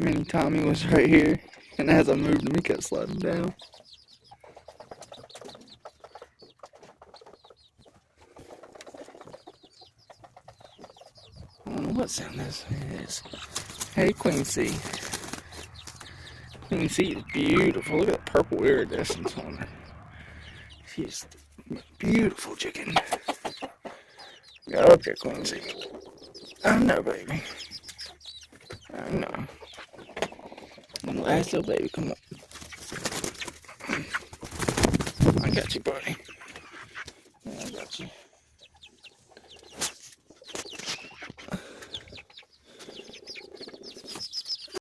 Mini Tommy was right here, and as I moved him, he kept sliding down. I don't know what sound this is. Hey, Quincy. Quincy is beautiful. Look at that purple iridescence on her. She's a beautiful chicken. Get up here, Quincy. I know, baby. I know. Last little baby, come on. I got you, buddy.